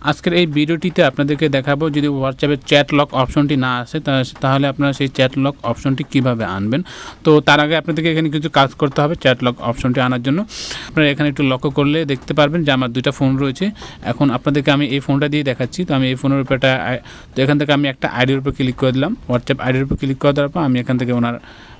আজকের এই ভিডিওটিতে আপনাদেরকে দেখাবো যদি হোয়াটসঅ্যাপের চ্যাট লক অপশনটি না আসে তাহলে আপনারা সেই চ্যাট লক অপশনটি কিভাবে আনবেন। তো তার আগে আপনাদেরকে এখানে কিছু কাজ করতে হবে চ্যাট লক অপশনটি আনার জন্য। আপনারা এখানে একটু লক্ষ্য করলে দেখতে পারবেন যে আমার দুইটা ফোন রয়েছে। এখন আপনাদেরকে আমি এই ফোনটা দিয়ে দেখাচ্ছি। তো আমি এই ফোনের উপর তো এখান থেকে আমি একটা আইডির উপর ক্লিক করে দিলাম। হোয়াটসঅ্যাপ আইডির উপর ক্লিক করে দেওয়ার পর আমি এখান থেকে ওনার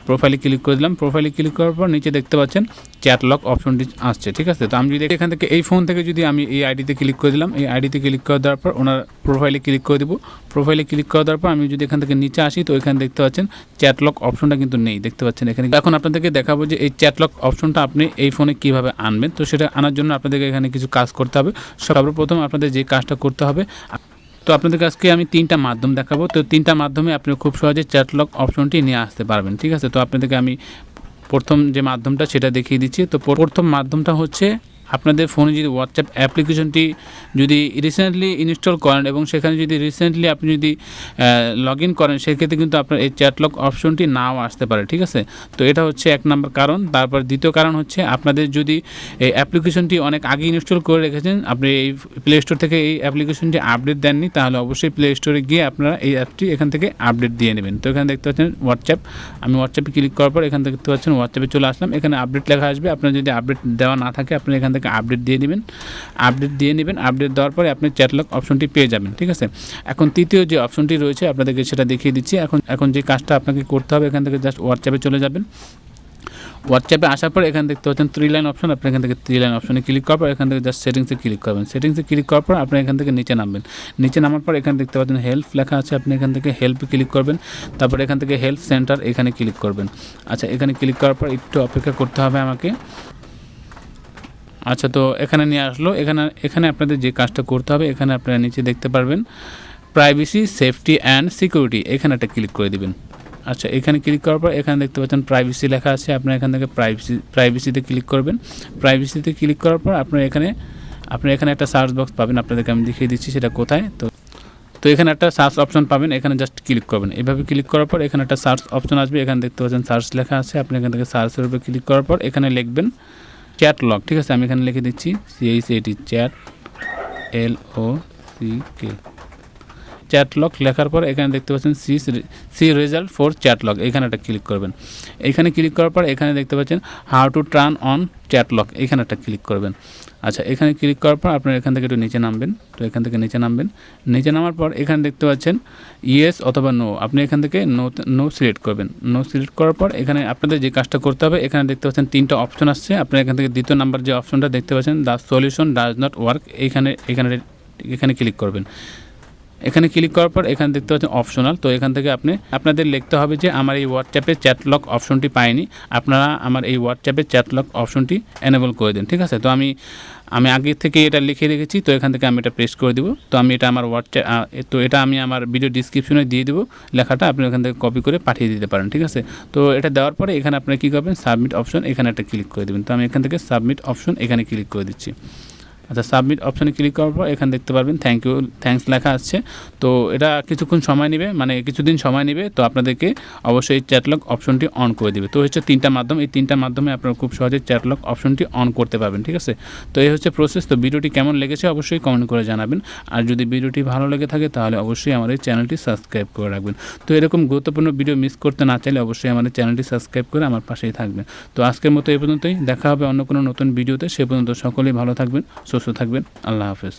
প্রোফাইলে ক্লিক করে দিলাম। প্রোফাইলে ক্লিক করার পর নিচে দেখতে পাচ্ছেন চ্যাট লক অপশনটি আসছে, ঠিক আছে। তো আমি যদি এখান থেকে এই ফোন থেকে যদি আমি এই আইডিতে ক্লিক করে দিলাম, এই আইডিতে ক্লিক করে দেওয়ার পর ওনার প্রোফাইলে ক্লিক করে দেবো। প্রোফাইলে ক্লিক করে দেওয়ার পর আমি যদি এখান থেকে নিচে আসি তো এখানে দেখতে পাচ্ছেন চ্যাট লক অপশনটা কিন্তু নেই, দেখতে পাচ্ছেন এখানে। এখন আপনাদেরকে দেখাবো যে এই চ্যাট লক অপশনটা আপনি এই ফোনে কীভাবে আনবেন। তো সেটা আনার জন্য আপনাদেরকে এখানে কিছু কাজ করতে হবে। সর্বপ্রথম আপনাদের যে কাজটা করতে হবে, তো আপনাদের কাছকে আমি 3টা মাধ্যম দেখাবো। তো 3টা মাধ্যমে আপনি খুব সহজে চ্যাট লক অপশনটি নিয়ে আসতে পারবেন, ঠিক আছে। তো আপনাদেরকে আমি প্রথম যে মাধ্যমটা সেটা দেখিয়ে দিচ্ছি। তো প্রথম মাধ্যমটা হচ্ছে আপনাদের ফোনে যদি হোয়াটসঅ্যাপ অ্যাপ্লিকেশনটি যদি রিসেন্টলি ইনস্টল করেন এবং সেখানে যদি রিসেন্টলি আপনি যদি লগ ইন করেন সেক্ষেত্রে কিন্তু আপনার এই চ্যাট লক অপশনটি নাও আসতে পারে, ঠিক আছে। তো এটা হচ্ছে 1 নম্বর কারণ। তারপর দ্বিতীয় কারণ হচ্ছে আপনাদের যদি এই অ্যাপ্লিকেশনটি অনেক আগে ইনস্টল করে রেখেছেন, আপনি এই প্লে স্টোর থেকে এই অ্যাপ্লিকেশনটি আপডেট দেননি, তাহলে অবশ্যই প্লে স্টোরে গিয়ে আপনারা এই অ্যাপটি এখান থেকে আপডেট দিয়ে নেবেন। তো এখানে দেখতে পাচ্ছেন হোয়াটসঅ্যাপ, আমি হোয়াটসঅ্যাপে ক্লিক করার পর এখানে দেখতে পাচ্ছেন হোয়াটসঅ্যাপে চলে আসলাম। এখানে আপডেট লেখা আসবে, আপনার যদি আপডেট দেওয়া না থাকে আপনি এখান থেকে আপডেট দিয়ে নেবেন। আপডেট দেওয়ার পরে আপনি চ্যাট লক অপশনটি পেয়ে যাবেন, ঠিক আছে। এখন তৃতীয় যে অপশনটি রয়েছে আপনাদেরকে সেটা দেখিয়ে দিচ্ছি। এখন যে কাজটা আপনাকে করতে হবে, এখান থেকে জাস্ট হোয়াটসঅ্যাপে চলে যাবেন। হোয়াটসঅ্যাপে আসার পর এখানে দেখতে পাচ্ছেন 3 লাইন অপশন, আপনি এখান থেকে 3 লাইন অপশনে ক্লিক করার পর এখান থেকে জাস্ট সেটিংসে ক্লিক করবেন। সেটিংসে ক্লিক করার পর আপনি এখান থেকে নিচে নামবেন। নিচে নামার পর এখানে দেখতে পাচ্ছেন হেল্প লেখা আছে, আপনি এখান থেকে হেল্পে ক্লিক করবেন। তারপর এখান থেকে হেল্প সেন্টার এখানে ক্লিক করবেন। আচ্ছা, এখানে ক্লিক করার পর একটু অপেক্ষা করতে হবে আমাকে। আচ্ছা, তো এখানে নিয়ে আসলো। এখানে আপনাদের যে কাজটা করতে হবে, এখানে আপনারা নিচে দেখতে পারবেন প্রাইভেসি, সেফটি অ্যান্ড সিকিউরিটি, এখানে একটা ক্লিক করে দিবেন। আচ্ছা, এখানে ক্লিক করার পর এখানে দেখতে পাচ্ছেন প্রাইভেসি লেখা আছে, আপনারা এখান থেকে প্রাইভেসিতে ক্লিক করবেন। প্রাইভেসিতে ক্লিক করার পর আপনারা এখানে একটা সার্চ বক্স পাবেন, আপনাদেরকে আমি দেখিয়ে দিচ্ছি সেটা কোথায়। তো এখানে একটা সার্চ অপশন পাবেন, এখানে জাস্ট ক্লিক করবেন। এভাবে ক্লিক করার পর এখানে একটা সার্চ অপশন আসবে, এখানে দেখতে পাচ্ছেন সার্চ লেখা আছে, আপনি এখান থেকে সার্চের উপরে ক্লিক করার পর এখানে লিখবেন চ্যাট লক, ঠিক আছে। আমি এখানে লিখে দিচ্ছি CHAT chat LOCK chat lock. লেখার পর এখানে দেখতে পাচ্ছেন see result for chat lock, এখানে একটা ক্লিক করবেন। এখানে ক্লিক করার পর এখানে দেখতে পাচ্ছেন how to turn on chat lock, এখানে একটা ক্লিক করবেন। আচ্ছা, এখানে ক্লিক করার পর আপনারা এখান থেকে একটু নিচে নামবেন। তো এখান থেকে নিচে নামার পর এখানে দেখতে পাচ্ছেন ইয়েস অথবা নো, আপনি এখান থেকে নো সিলেক্ট করবেন। নো সিলেক্ট করার পর এখানে আপনাদের যে কাজটা করতে হবে, এখানে দেখতে পাচ্ছেন 3টা অপশন আসছে, আপনারা এখান থেকে দ্বিতীয় নাম্বার যে অপশনটা দেখতে পাচ্ছেন the solution does not work, এখানে ক্লিক করবেন। এখানে ক্লিক করার পর এখানে দেখতে পাচ্ছেন অপশনাল। তো এখান থেকে আপনাদের লিখতে হবে যে আমার এই হোয়াটসঅ্যাপে চ্যাট লক অপশনটি পাইনি, আপনারা আমার এই হোয়াটসঅ্যাপে চ্যাট লক অপশনটি এনেবল করে দিন, ঠিক আছে। তো আমি আগে থেকে এটা লিখে রেখেছি, তো এখান থেকে আমি এটা পেস্ট করে দেবো। তো আমি এটা আমার এটা আমি আমার ভিডিও ডিসক্রিপশনে দিয়ে দেবো লেখাটা, আপনি ওখান থেকে কপি করে পাঠিয়ে দিতে পারেন, ঠিক আছে। তো এটা দেওয়ার পরে এখানে আপনারা কী করবেন, সাবমিট অপশন এখানে একটা ক্লিক করে দেবেন। তো আমি এখান থেকে সাবমিট অপশন এখানে ক্লিক করে দিচ্ছি। আচ্ছা, সাবমিট অপশনে ক্লিক করার পর এখানে দেখতে পারবেন থ্যাঙ্কস লেখা আসছে। তো এটা কিছুক্ষণ সময় নেবে, মানে কিছুদিন সময় নেবে। তো আপনাদেরকে অবশ্যই চ্যাট লক অপশনটি অন করে দেবে। তো হচ্ছে 3টা মাধ্যম, এই 3টা মাধ্যমে আপনারা খুব সহজে চ্যাট লক অপশনটি অন করতে পারবেন, ঠিক আছে। তো এই হচ্ছে প্রসেস। তো ভিডিওটি কেমন লেগেছে অবশ্যই কমেন্ট করে জানাবেন। আর যদি ভিডিওটি ভালো লেগে থাকে তাহলে অবশ্যই আমার এই চ্যানেলটি সাবস্ক্রাইব করে রাখবেন। তো এরকম গুরুত্বপূর্ণ ভিডিও মিস করতে না চাইলে অবশ্যই আমাদের চ্যানেলটি সাবস্ক্রাইব করে আমার পাশেই থাকবেন। তো আজকের মতো এই পর্যন্তই, দেখা হবে অন্য কোনো নতুন ভিডিওতে। সে পর্যন্ত সকলেই ভালো থাকবেন, সুস্থ থাকবেন। আল্লাহ হাফেজ।